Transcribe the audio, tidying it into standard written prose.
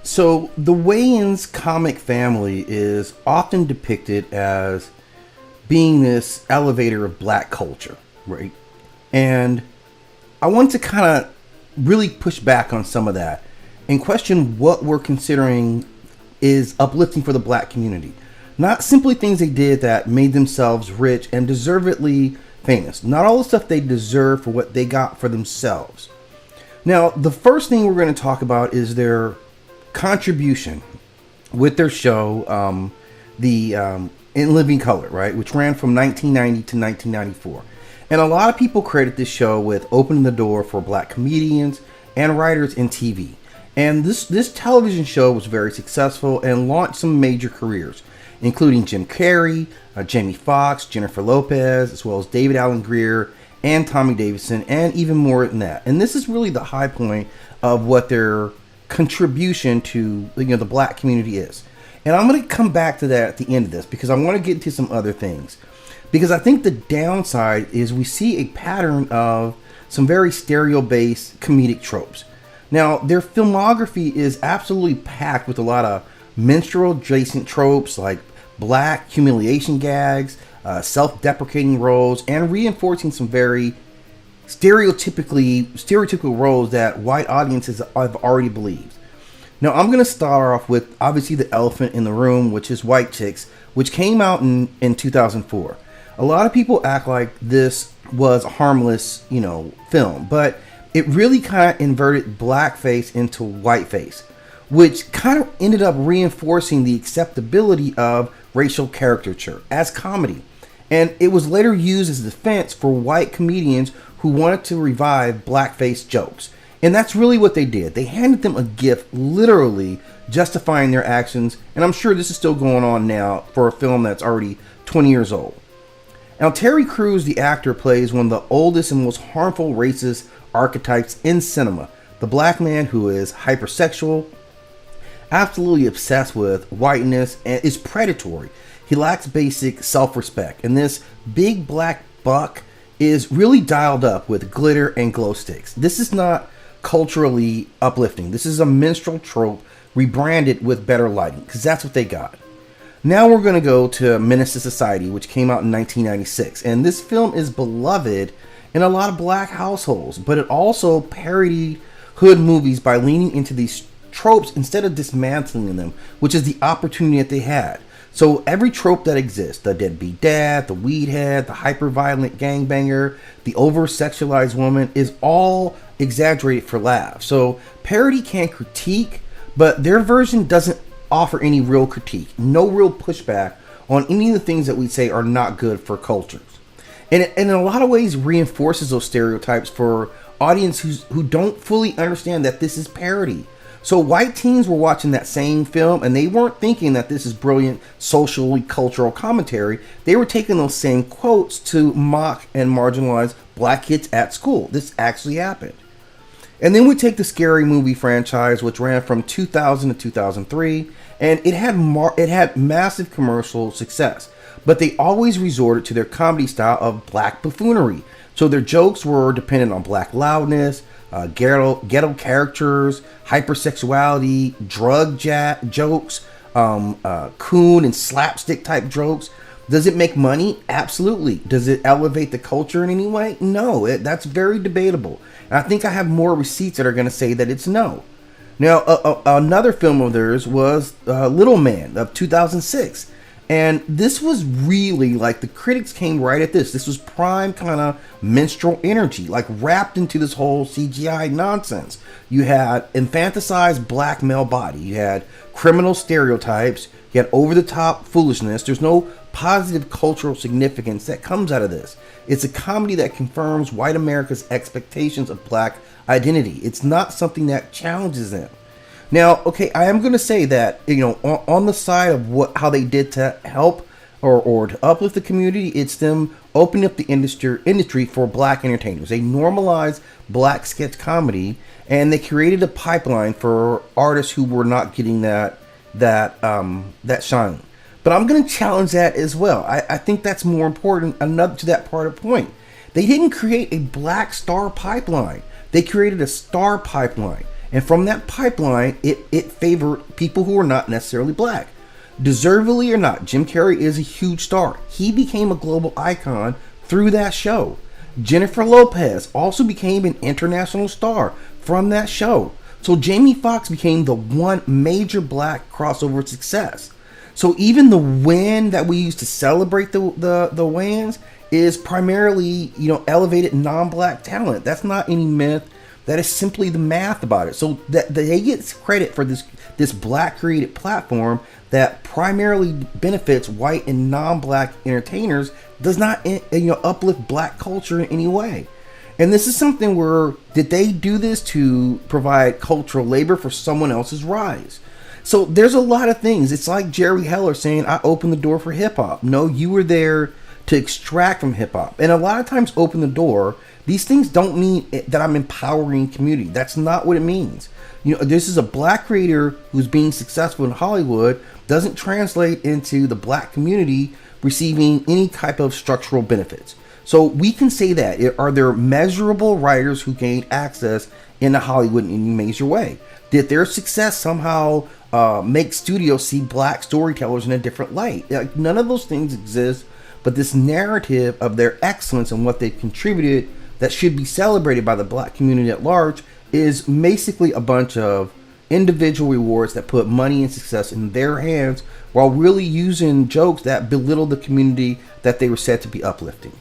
So the Wayans comic family is often depicted as being this elevator of black culture, right? And I want to kind of really push back on some of that and question what we're considering is uplifting for the black community. Not simply things they did that made themselves rich and deservedly famous. Not all the stuff they deserve for what they got for themselves. Now, the first thing we're going to talk about is their contribution with their show, the In Living Color, right, which ran from 1990 to 1994. And a lot of people credit this show with opening the door for black comedians and writers in TV. And this television show was very successful and launched some major careers, including Jim Carrey, Jamie Foxx, Jennifer Lopez, as well as David Alan Grier and Tommy Davidson, and even more than that. And this is really the high point of what their contribution to the black community is. And I'm going to come back to that at the end of this because I want to get into some other things. Because I think the downside is we see a pattern of some very stereo-based comedic tropes. Now, their filmography is absolutely packed with a lot of minstrel-adjacent tropes like black humiliation gags, self-deprecating roles, and reinforcing some very stereotypical roles that white audiences have already believed. Now, I'm going to start off with obviously the elephant in the room, which is White Chicks, which came out in 2004. A lot of people act like this was a harmless, film, but it really kind of inverted blackface into whiteface, which kind of ended up reinforcing the acceptability of racial caricature as comedy. And it was later used as a defense for white comedians who wanted to revive blackface jokes. And that's really what they did. They handed them a gift, literally justifying their actions. And I'm sure this is still going on now for a film that's already 20 years old. Now, Terry Crews, the actor, plays one of the oldest and most harmful racist archetypes in cinema. The black man who is hypersexual, absolutely obsessed with whiteness, and is predatory. He lacks basic self-respect. And this big black buck is really dialed up with glitter and glow sticks. This is not culturally uplifting. This is a minstrel trope rebranded with better lighting, because that's what they got. Now we're going to go to Menace to Society, which came out in 1996. And this film is beloved in a lot of black households, but it also parodied hood movies by leaning into these tropes instead of dismantling them, which is the opportunity that they had. So every trope that exists, the deadbeat dad, the weed head, the hyper-violent gangbanger, the over-sexualized woman, is all exaggerated for laughs. So parody can critique, but their version doesn't offer any real critique, no real pushback on any of the things that we say are not good for cultures. And it, in a lot of ways, reinforces those stereotypes for audiences who don't fully understand that this is parody. So white teens were watching that same film and they weren't thinking that this is brilliant socially cultural commentary. They were taking those same quotes to mock and marginalize black kids at school. This actually happened. And then we take the Scary Movie franchise, which ran from 2000 to 2003, and it had massive commercial success. But they always resorted to their comedy style of black buffoonery. So their jokes were dependent on black loudness, ghetto characters, hypersexuality, drug jokes, coon and slapstick type jokes. Does it make money? Absolutely. Does it elevate the culture in any way? No, that's very debatable. And I think I have more receipts that are going to say that it's no. Now, another film of theirs was Little Man of 2006. And this was really like the critics came right at this. This was prime kind of minstrel energy, like wrapped into this whole CGI nonsense. You had infanticized black male body. You had criminal stereotypes. You had over-the-top foolishness. There's no positive cultural significance that comes out of this. It's a comedy that confirms white America's expectations of black identity. It's not something that challenges them. Now, okay, I am going to say that, on the side of how they did to help or to uplift the community, it's them opening up the industry for black entertainers. They normalized black sketch comedy, and they created a pipeline for artists who were not getting that shine. But I'm going to challenge that as well. I think that's more important. Another to that part of the point, they didn't create a black star pipeline. They created a star pipeline. And from that pipeline, it favored people who were not necessarily black. Deservedly or not, Jim Carrey is a huge star. He became a global icon through that show. Jennifer Lopez also became an international star from that show. So Jamie Foxx became the one major black crossover success. So even the win that we use to celebrate the wins is primarily, elevated non-black talent. That's not any myth. That is simply the math about it. So that they get credit for this black created platform that primarily benefits white and non-black entertainers, does not uplift black culture in any way. And this is something where, did they do this to provide cultural labor for someone else's rise? So there's a lot of things. It's like Jerry Heller saying, I opened the door for hip hop. No, you were there to extract from hip hop. And a lot of times open the door, these things don't mean that I'm empowering community. That's not what it means. This is a black creator who's being successful in Hollywood, doesn't translate into the black community receiving any type of structural benefits. So we can say that. Are there measurable writers who gained access into Hollywood in any major way? Did their success somehow make studios see black storytellers in a different light? None of those things exist, but this narrative of their excellence and what they've contributed that should be celebrated by the black community at large is basically a bunch of individual rewards that put money and success in their hands while really using jokes that belittle the community that they were said to be uplifting.